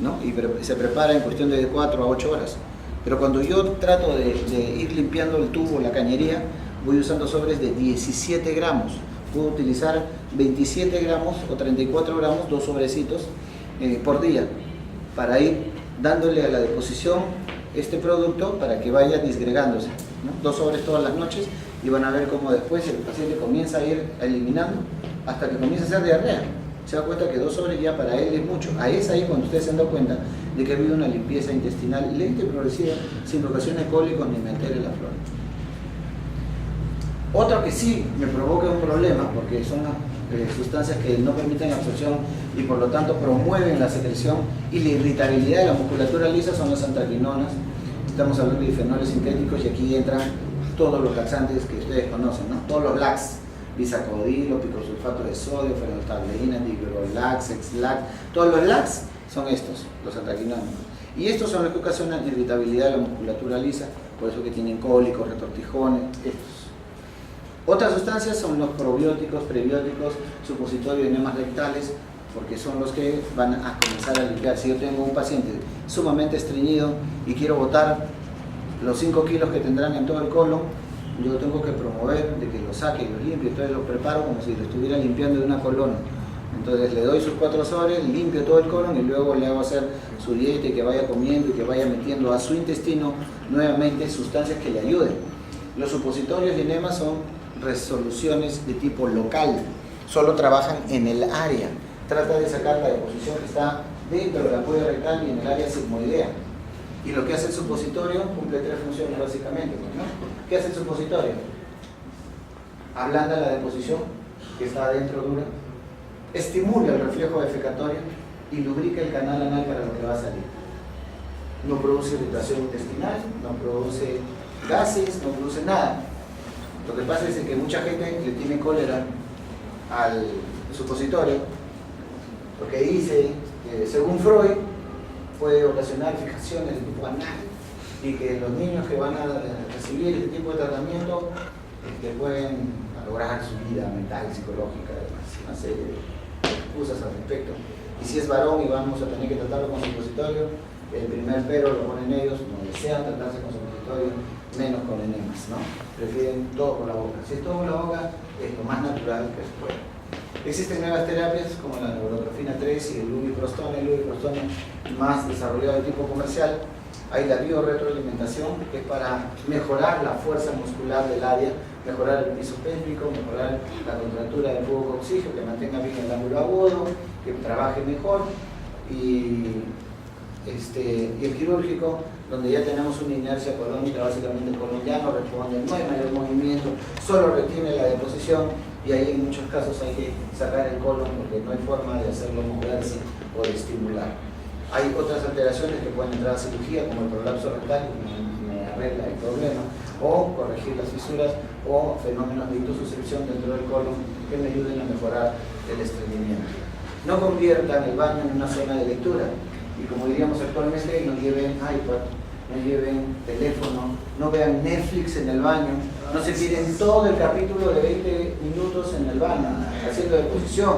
¿no? Y se prepara en cuestión de 4 a 8 horas. Pero cuando yo trato de ir limpiando el tubo, la cañería, voy usando sobres de 17 gramos. Puedo utilizar 27 gramos o 34 gramos, 2 sobrecitos por día, para ir dándole a la deposición este producto para que vaya disgregándose, ¿no? 2 sobres todas las noches y van a ver cómo después el paciente comienza a ir eliminando hasta que comienza a hacer diarrea. Se da cuenta que 2 sobres ya para él es mucho. Ahí es ahí cuando ustedes se han dado cuenta de que ha habido una limpieza intestinal lenta y progresiva sin provocación de cólicos ni me altere la flora. Otro que sí me provoca un problema, porque son sustancias que no permiten la absorción y por lo tanto promueven la secreción y la irritabilidad de la musculatura lisa, son las antraquinonas. Estamos hablando de fenoles sintéticos y aquí entran todos los laxantes que ustedes conocen, ¿no? Todos los lax, bisacodilo, picosulfato de sodio, fenolftaleína, digrolax, exlax, todos los lax son estos, los antraquinones. Y estos son los que ocasionan irritabilidad de la musculatura lisa, por eso que tienen cólicos, retortijones, estos. Otras sustancias son los probióticos, prebióticos, supositorios y enemas rectales, porque son los que van a comenzar a limpiar. Si yo tengo un paciente sumamente estreñido y quiero botar los 5 kilos que tendrán en todo el colon, yo tengo que promover de que lo saque y lo limpie. Entonces lo preparo como si lo estuviera limpiando de una colona. Entonces le doy sus 4 sobres, limpio todo el colon y luego le hago hacer su dieta y que vaya comiendo y que vaya metiendo a su intestino nuevamente sustancias que le ayuden. Los supositorios y enemas son resoluciones de tipo local, solo trabajan en el área, trata de sacar la deposición que está dentro de la cuerda rectal y en el área sigmoidea. Y lo que hace el supositorio cumple 3 funciones básicamente, ¿no? ¿Qué hace el supositorio? Ablanda la deposición que está adentro dura, estimula el reflejo defecatorio y lubrica el canal anal para lo que va a salir. No produce irritación intestinal, no produce gases, no produce nada. Lo que pasa es que mucha gente le tiene cólera al supositorio, porque dice que según Freud puede ocasionar fijaciones de tipo anal y que los niños que van a recibir este tipo de tratamiento pueden lograr su vida mental, psicológica, además, una serie de excusas al respecto. Y si es varón y vamos a tener que tratarlo con supositorio, el primer pero lo ponen ellos, no desean tratarse con supositorio, menos con enemas, ¿no? Prefieren todo por la boca. Si es todo por la boca, es lo más natural que se puede. Existen nuevas terapias como la neurotrofina 3 y el lubiprostone. El lubiprostone más desarrollado de tipo comercial. Hay la biorretroalimentación, que es para mejorar la fuerza muscular del área, mejorar el piso pélvico, mejorar la contractura del tubo coxígeo, que mantenga bien el ángulo agudo, que trabaje mejor. Y el quirúrgico, donde ya tenemos una inercia colónica, básicamente el colon ya no responde, no hay mayor movimiento, solo retiene la deposición, y ahí en muchos casos hay que sacar el colon porque no hay forma de hacerlo moverse o de estimular. Hay otras alteraciones que pueden entrar a cirugía, como el prolapso rectal, que me arregla el problema, o corregir las fisuras, o fenómenos de itosuscepción dentro del colon que me ayuden a mejorar el estreñimiento. No conviertan el baño en una zona de lectura, y como diríamos actualmente, no lleven iPad, no lleven teléfono, no vean Netflix en el baño, no se tiren todo el capítulo de 20 minutos en el baño, haciendo deposición,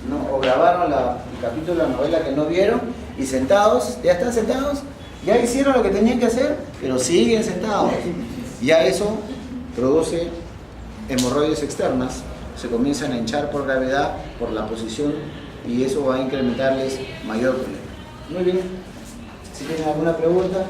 ¿no? O grabaron el capítulo de la novela que no vieron, y sentados, ya están sentados, ya hicieron lo que tenían que hacer, pero siguen sentados. Ya eso produce hemorroides externas, se comienzan a hinchar por gravedad, por la posición, y eso va a incrementarles mayor problema. Muy bien, si tienen alguna pregunta.